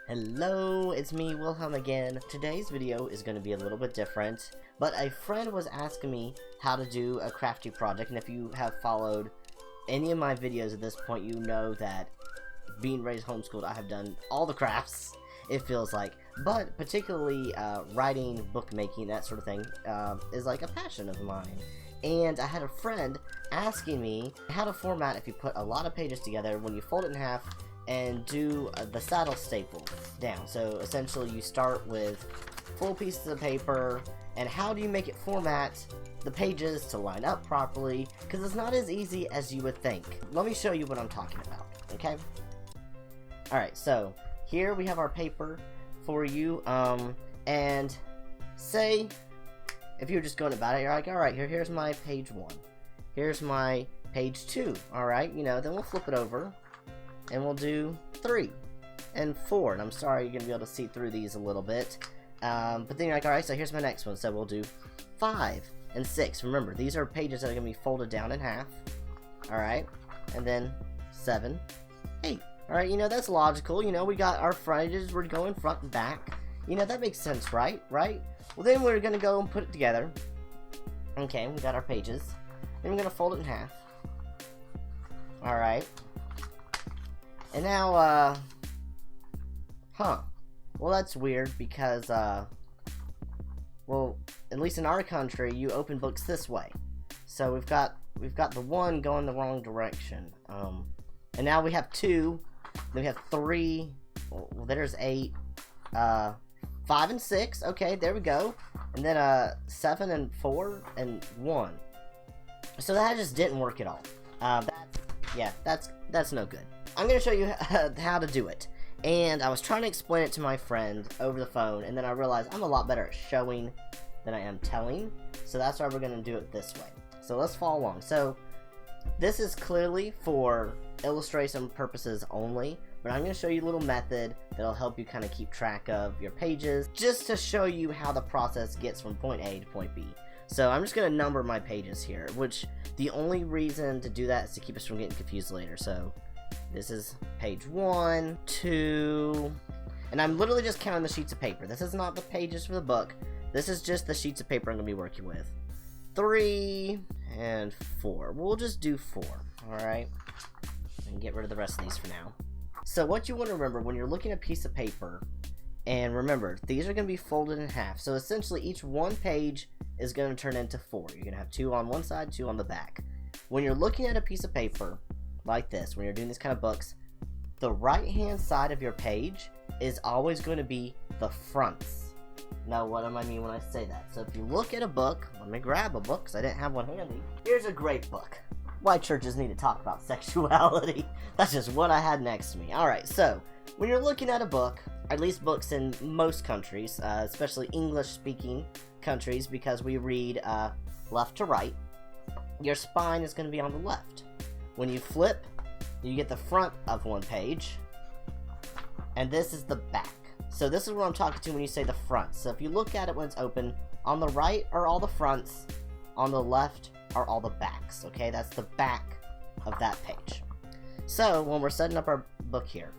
Hello, it's me, Wilhelm again. Today's video is going to be a little bit different, but a friend was asking me how to do a crafty project, and if you have followed any of my videos at this point, you know that being raised homeschooled, I have done all the crafts, it feels like, but particularly writing, bookmaking, that sort of thing, is like a passion of mine. And I had a friend asking me how to format if you put a lot of pages together when you fold it in half and do the saddle staple down. So essentially you start with full pieces of paper, and how do you make it format the pages to line up properly, because it's not as easy as you would think. Let me show you what I'm talking about, okay? Alright, so here we have our paper for you, and say if you're just going about it, you're like, alright, here's my page 1, here's my page 2, alright, then we'll flip it over and we'll do 3 and 4, and I'm sorry you're gonna be able to see through these a little bit, but then you're like, alright, so here's my next one, so we'll do 5 and 6. Remember, these are pages that are gonna be folded down in half, alright, and then 7, 8. Alright, that's logical, we got our frontages, we're going front and back, that makes sense, right? Well, then we're gonna go and put it together. Okay, we got our pages, then we're gonna fold it in half, alright. And now, well, that's weird because, well, at least in our country, you open books this way. So we've got the 1 going the wrong direction. And now we have 2, then we have 3, well, there's 8, 5 and 6, okay, there we go. And then, 7 and 4 and 1. So that just didn't work at all. That's no good. I'm going to show you how to do it, and I was trying to explain it to my friend over the phone, and then I realized I'm a lot better at showing than I am telling, so that's why we're going to do it this way. So let's follow along. So this is clearly for illustration purposes only, but I'm going to show you a little method that'll help you kind of keep track of your pages, just to show you how the process gets from point A to point B. So I'm just going to number my pages here, which the only reason to do that is to keep us from getting confused later. So this is page 1, 2, and I'm literally just counting the sheets of paper. This is not the pages for the book. This is just the sheets of paper I'm going to be working with. 3 and 4. We'll just do 4, alright? And get rid of the rest of these for now. So what you want to remember when you're looking at a piece of paper, and remember, these are going to be folded in half. So essentially each one page is going to turn into 4. You're going to have 2 on one side, 2 on the back. When you're looking at a piece of paper like this, when you're doing these kind of books, the right hand side of your page is always going to be the fronts. Now what do I mean when I say that? So if you look at a book, let me grab a book because I didn't have one handy. Here's a great book. Why churches need to talk about sexuality. That's just what I had next to me. Alright, so when you're looking at a book, at least books in most countries, especially English speaking countries, because we read left to right, your spine is going to be on the left. When you flip, you get the front of one page, and this is the back. So this is what I'm talking to when you say the front. So if you look at it when it's open, on the right are all the fronts, on the left are all the backs, okay? That's the back of that page. So when we're setting up our book here,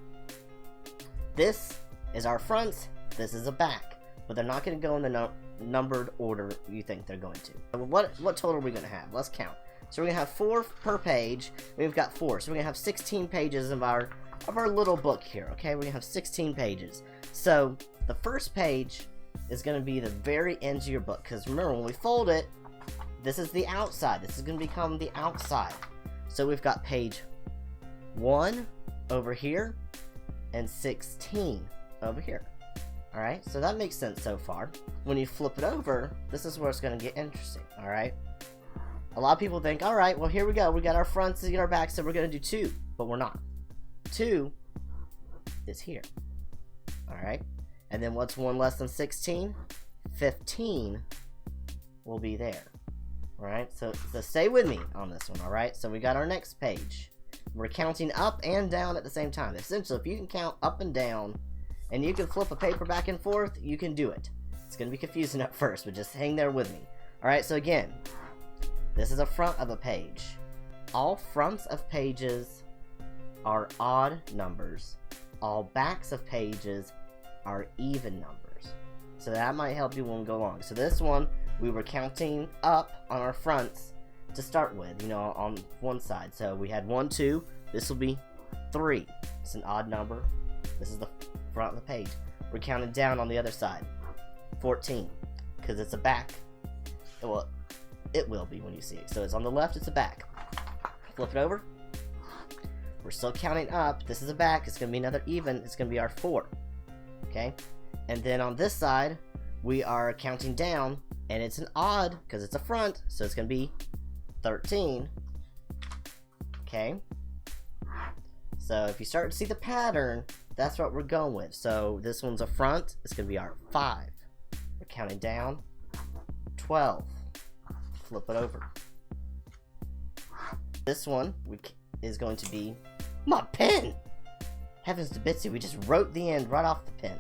this is our fronts, this is a back, but they're not going to go in the numbered order you think they're going to. What total are we going to have? Let's count. So we're going to have 4 per page. We've got 4. So we're going to have 16 pages of our little book here, okay? We're going to have 16 pages. So the first page is going to be the very end of your book, because remember, when we fold it, this is the outside. This is going to become the outside. So we've got page 1 over here and 16 over here. Alright, so that makes sense so far. When you flip it over, this is where it's going to get interesting, alright? A lot of people think, alright, well here we go, we got our fronts and our backs, so we're going to do 2, but we're not. 2 is here, alright? And then what's 1 less than 16? 15 will be there, alright? So stay with me on this one, alright? So we got our next page. We're counting up and down at the same time. Essentially, if you can count up and down, and you can flip a paper back and forth, you can do it. It's going to be confusing at first, but just hang there with me. Alright, so again, this is a front of a page. All fronts of pages are odd numbers, all backs of pages are even numbers. So that might help you when we go along. So this one, we were counting up on our fronts to start with, you know, on one side. So we had 1, 2, this will be 3. It's an odd number. This is the front of the page. We're counting down on the other side. 14, because it's a back. Well, it will be when you see it. So it's on the left, it's a back. Flip it over. We're still counting up. This is a back. It's going to be another even. It's going to be our 4. Okay? And then on this side, we are counting down, and it's an odd because it's a front. So it's going to be 13. Okay? So if you start to see the pattern, that's what we're going with. So this one's a front. It's going to be our 5. We're counting down. 12. Flip it over. This one is going to be my pen. Heavens to Bitsy, we just wrote the end right off the pen.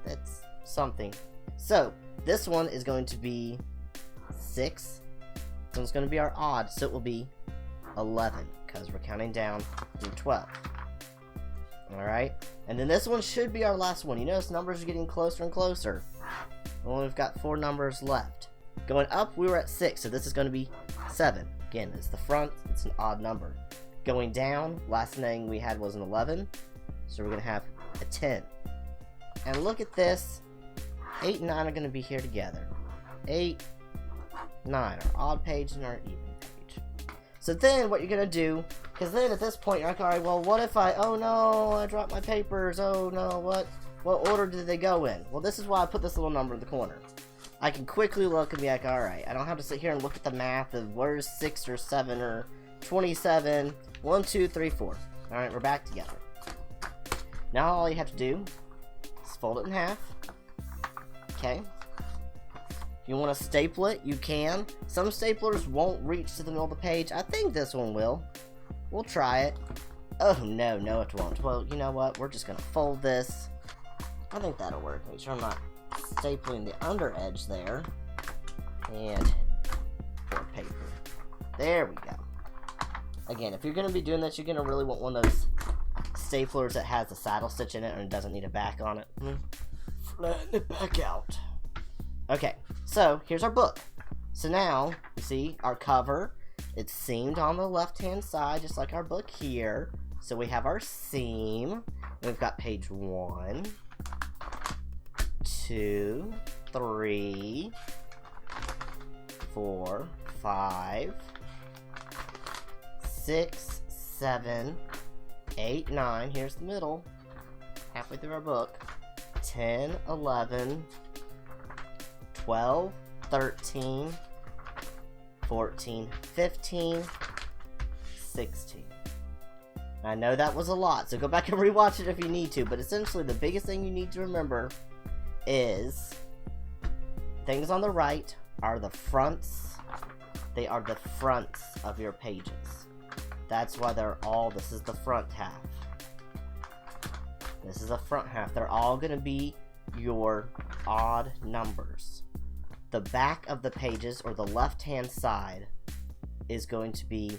That's something. So this one is going to be 6. This one's going to be our odd, so it will be 11 because we're counting down from 12. Alright, and then this one should be our last one. You notice numbers are getting closer and closer. Well, we've got 4 numbers left. Going up, we were at 6, so this is going to be 7. Again, it's the front, it's an odd number. Going down, last thing we had was an 11, so we're going to have a 10. And look at this, 8 and 9 are going to be here together. 8, 9, our odd page and our even page. So then what you're going to do, because then at this point you're like, alright, well what if oh no, I dropped my papers, oh no, what order did they go in? Well, this is why I put this little number in the corner. I can quickly look and be like, alright, I don't have to sit here and look at the math of where's 6 or 7 or 27. 1, 2, 3, 4. Alright, we're back together. Now all you have to do is fold it in half. Okay. If you want to staple it, you can. Some staplers won't reach to the middle of the page. I think this one will. We'll try it. Oh, no, it won't. Well, you know what? We're just going to fold this. I think that'll work. Make sure I'm not stapling the under edge there. And for paper. There we go. Again, if you're going to be doing this, you're going to really want one of those staplers that has a saddle stitch in it and it doesn't need a back on it. Flatten it back out. Okay, so here's our book. So now, you see, our cover, it's seamed on the left-hand side, just like our book here. So we have our seam. We've got page 1, 2, 3, 4, 5, 6, 7, 8, 9. Here's the middle. Halfway through our book. 10, 11, 12, 13, 14, 15, 16. I know that was a lot, so go back and rewatch it if you need to, but essentially the biggest thing you need to remember is things on the right are the fronts. They are the fronts of your pages. That's why this is the front half. This is the front half. They're all going to be your odd numbers. The back of the pages, or the left-hand side, is going to be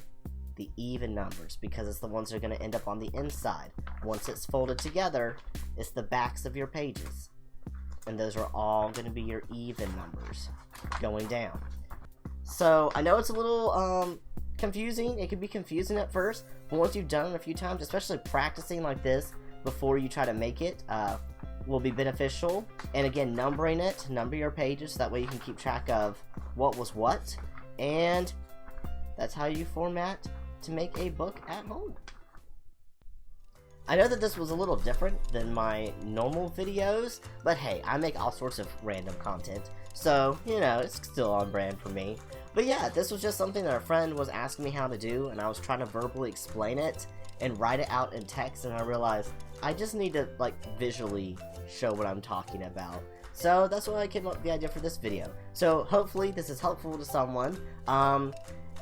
the even numbers, because it's the ones that are going to end up on the inside. Once it's folded together, it's the backs of your pages. And those are all going to be your even numbers going down. So, I know it's a little, confusing. It can be confusing at first, but once you've done it a few times, especially practicing like this before you try to make it, will be beneficial. And again, number your pages, so that way you can keep track of what was what, and that's how you format to make a book at home. I know that this was a little different than my normal videos, but hey, I make all sorts of random content, so, you know, it's still on brand for me. But yeah, this was just something that a friend was asking me how to do, and I was trying to verbally explain it and write it out in text, and I realized I just need to, like, visually show what I'm talking about. So that's why I came up with the idea for this video. So hopefully this is helpful to someone.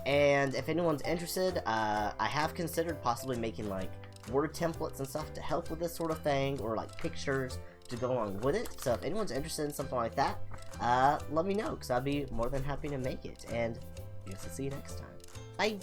And if anyone's interested, I have considered possibly making, like, word templates and stuff to help with this sort of thing, or like pictures to go along with it. So if anyone's interested in something like that, let me know, because I'd be more than happy to make it. And I guess I'll see you next time. Bye!